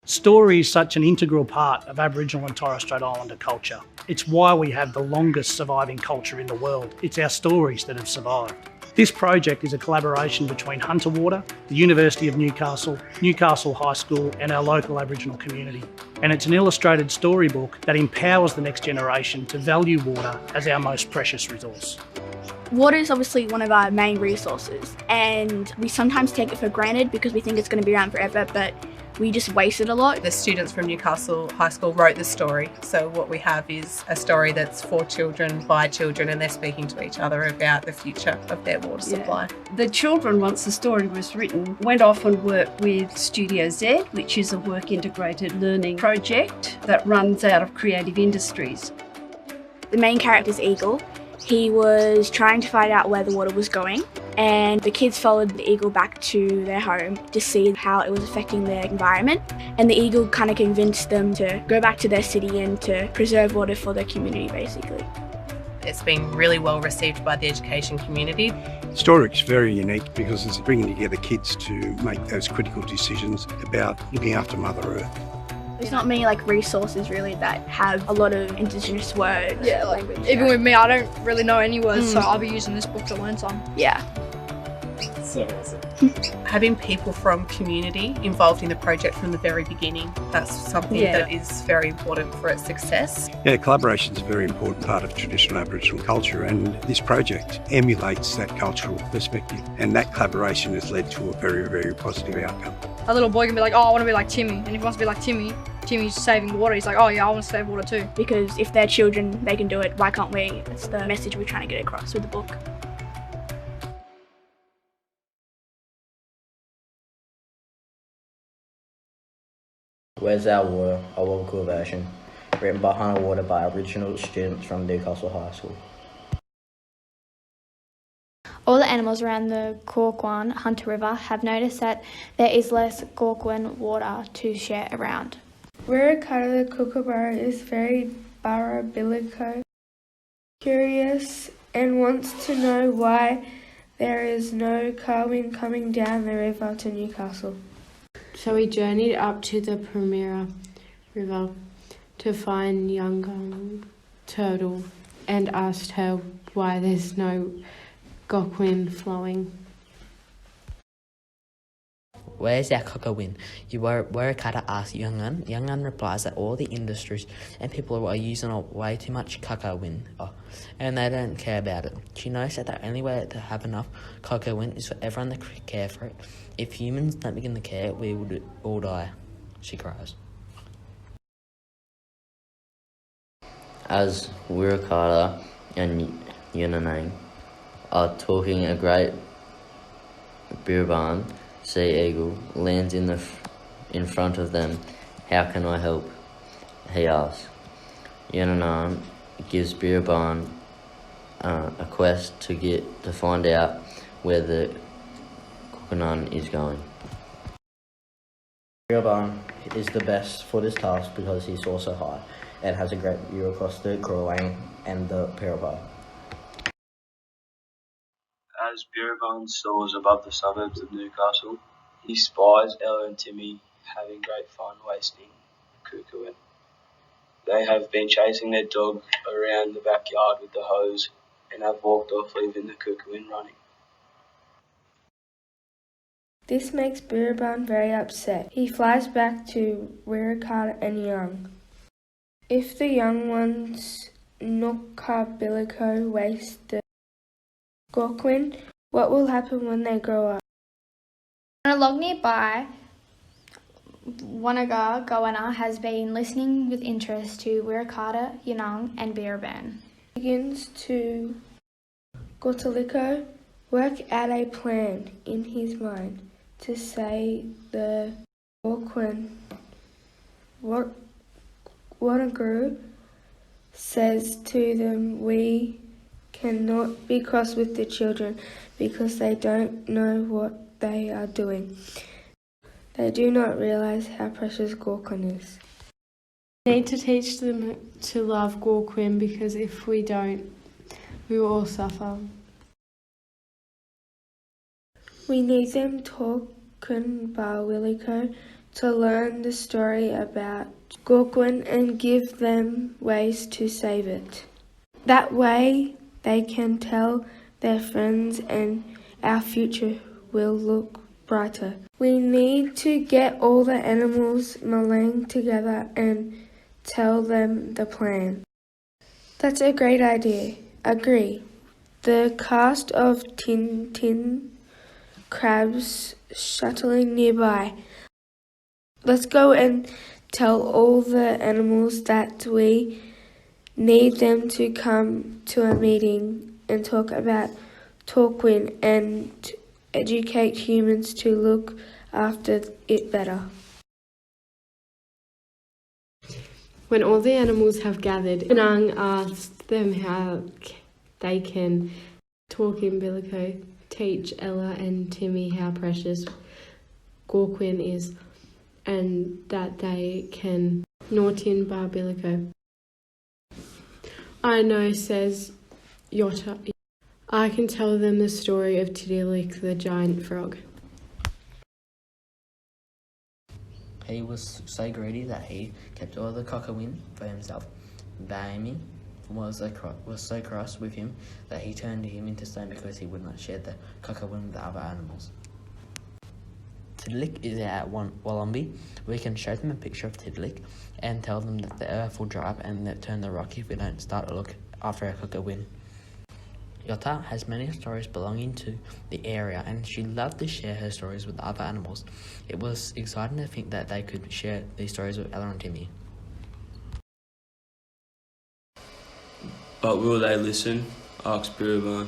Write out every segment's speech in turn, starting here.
Story is such an integral part of Aboriginal and Torres Strait Islander culture. It's why we have the longest surviving culture in the world. It's our stories that have survived. This project is a collaboration between Hunterwater, the University of Newcastle, Newcastle High School and our local Aboriginal community. And it's an illustrated storybook that empowers the next generation to value water as our most precious resource. Water is obviously one of our main resources, and we sometimes take it for granted because we think it's going to be around forever, but we just waste it a lot. The students from Newcastle High School wrote the story, so what we have is a story that's for children, by children, and they're speaking to each other about the future of their water supply. The children, once the story was written, went off and worked with Studio Z, which is a work integrated learning project that runs out of Creative Industries. The main character is Eagle. He was trying to find out where the water was going, and the kids followed the eagle back to their home to see how it was affecting their environment. And the eagle kind of convinced them to go back to their city and to preserve water for their community, basically. It's been really well received by the education community. Story's very unique because it's bringing together kids to make those critical decisions about looking after Mother Earth. There's not many resources really that have a lot of Indigenous words. Yeah, even with me, I don't really know any words, so I'll be using this book to learn some. Yeah. So awesome. Having people from community involved in the project from the very beginning, that's something that is very important for its success. Yeah, collaboration is a very important part of traditional Aboriginal culture, and this project emulates that cultural perspective, and that collaboration has led to a very, very positive outcome. A little boy can be like, oh, I want to be like Timmy, and if he wants to be like Timmy, Timmy's saving water, he's like, oh yeah, I want to save water too. Because if they're children, they can do it, why can't we? That's the message we're trying to get across with the book. Where's Our Water, a local version, written by Hunterwater by Aboriginal students from Newcastle High School. All the animals around the Corcoran Hunter River have noticed that there is less Corcoran water to share around. Wirrikata the kookaburra is very barabilico, curious and wants to know why there is no Carwin coming down the river to Newcastle. So we journeyed up to the Primera River to find young turtle and asked her why there's no Gokwin flowing. Where's our Kokowin? Wirrikata asks Youngun. Youngun replies that all the industries and people are using way too much Kokowin, and they don't care about it. She knows that the only way to have enough Kokowin is for everyone to care for it. If humans don't begin to care, we would all die. She cries. As Wirrikata and Yunanang are talking, a great Birban sea eagle lands in front of them. How can I help? He asks. Yunanang gives Birban a quest to find out where the Kokonan is going. Birban is the best for this task because he soars so high and has a great view across the Kurrawang and the Pirappa. As Birban soars above the suburbs of Newcastle, he spies Ella and Timmy having great fun wasting Kukuin. They have been chasing their dog around the backyard with the hose and have walked off, leaving the Kukuin running. This makes Birban very upset. He flies back to Wirrikata and Young. If the young ones Nokabiliko waste the Gokwin, what will happen when they grow up? On a log nearby, Wanaga Goanna has been listening with interest to Wirrikata, Yanang and Birban. Begins to Gotaliko work out a plan in his mind to say the Gokwin. Wanaguru says to them, we cannot be cross with the children because they don't know what they are doing. They do not realise how precious Gorkon is. We need to teach them to love Gorkwin because if we don't, we will all suffer. We need them talking Bar Williko to learn the story about Gorkwin and give them ways to save it. That way they can tell their friends and our future will look brighter. We need to get all the animals Malang together and tell them the plan. That's a great idea. Agree. The cast of Tintin crabs shuttling nearby. Let's go and tell all the animals that we need them to come to a meeting and talk about Torquin and educate humans to look after it better. When all the animals have gathered, Anang asked them how they can talk in Bilico, teach Ella and Timmy how precious Gorkwin is, and that they can Nortin Bar Bilico. I know, says Yotta. I can tell them the story of Tiddalik the giant frog. He was so greedy that he kept all the cockawin for himself. Baimi was so cross with him that he turned him into stone because he would not share the cockawin with the other animals. Tiddalik is at Wollombi. We can show them a picture of Tiddalik and tell them that the earth will dry up and that turn the rock if we don't start to look after a cockawin. Yotta has many stories belonging to the area and she loved to share her stories with the other animals. It was exciting to think that they could share these stories with Ella and Timmy. But will they listen? Asked Birabone,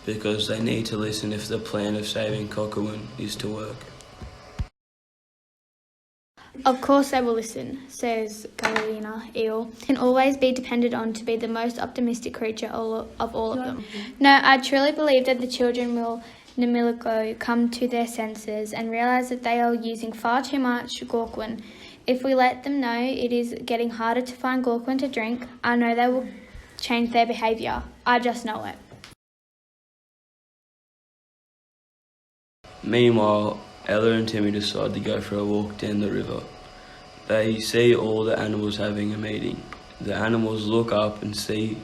because they need to listen if the plan of saving Cockawin is to work. Of course they will listen, says Galina Eel. Can always be depended on to be the most optimistic creature of all of them. No, I truly believe that the children will Namilico come to their senses and realise that they are using far too much Gorkwin. If we let them know it is getting harder to find Gorkwin to drink, I know they will change their behaviour. I just know it. Meanwhile, Ella and Timmy decide to go for a walk down the river. They see all the animals having a meeting. The animals look up and see,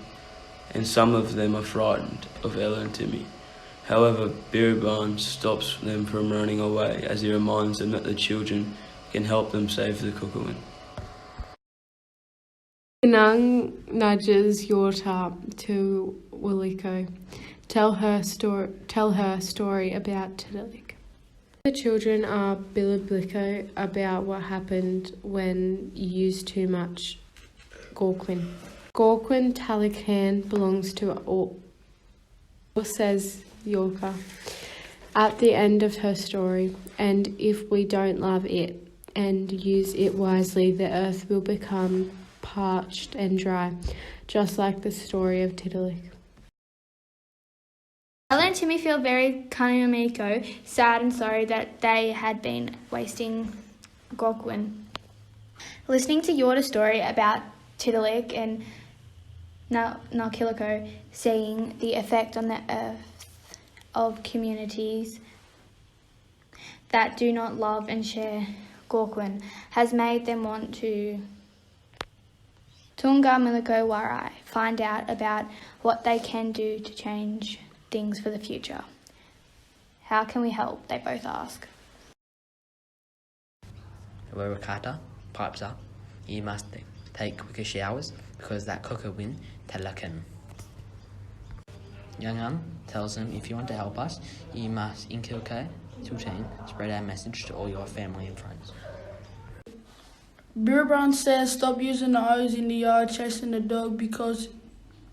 and some of them are frightened of Ella and Timmy. However, Birabone stops them from running away as he reminds them that the children can help them save the Cockawin. Nang nudges Yotta to Williko. Tell her story about Tiddalik. The children are Biliblico about what happened when you used too much Gorkwin. Gorkwin Talican belongs to all, says Yorka at the end of her story, and if we don't love it and use it wisely, the earth will become parched and dry, just like the story of Tiddalik. Ella and Timmy feel very Kanamiko, sad and sorry that they had been wasting Gorkwin. Listening to Yorta's story about Tiddalik and Narkilico, seeing the effect on the earth of communities that do not love and share Gorkwin, has made them want to Tunga Miliko Warai, find out about what they can do to change things for the future. How can we help? They both ask. Warakata pipes up. You must take quicker showers because that Cockawin Talakan. Youngun tells him if you want to help us, you must inculcate Tiltain, spread our message to all your family and friends. Birabone says stop using the O's in the yard chasing the dog because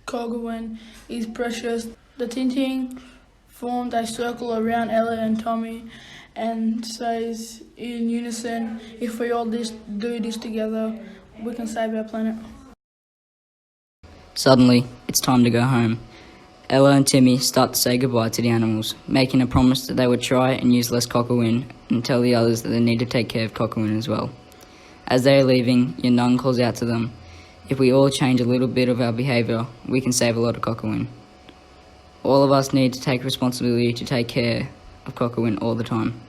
Cockawin is precious. The Tintin formed a circle around Ella and Tommy and says in unison, if we all do this together, we can save our planet. Suddenly, it's time to go home. Ella and Timmy start to say goodbye to the animals, making a promise that they would try and use less Cockawin and tell the others that they need to take care of Cockawin as well. As they are leaving, Yanung calls out to them, if we all change a little bit of our behaviour, we can save a lot of Cockawin. All of us need to take responsibility to take care of Cockawin all the time.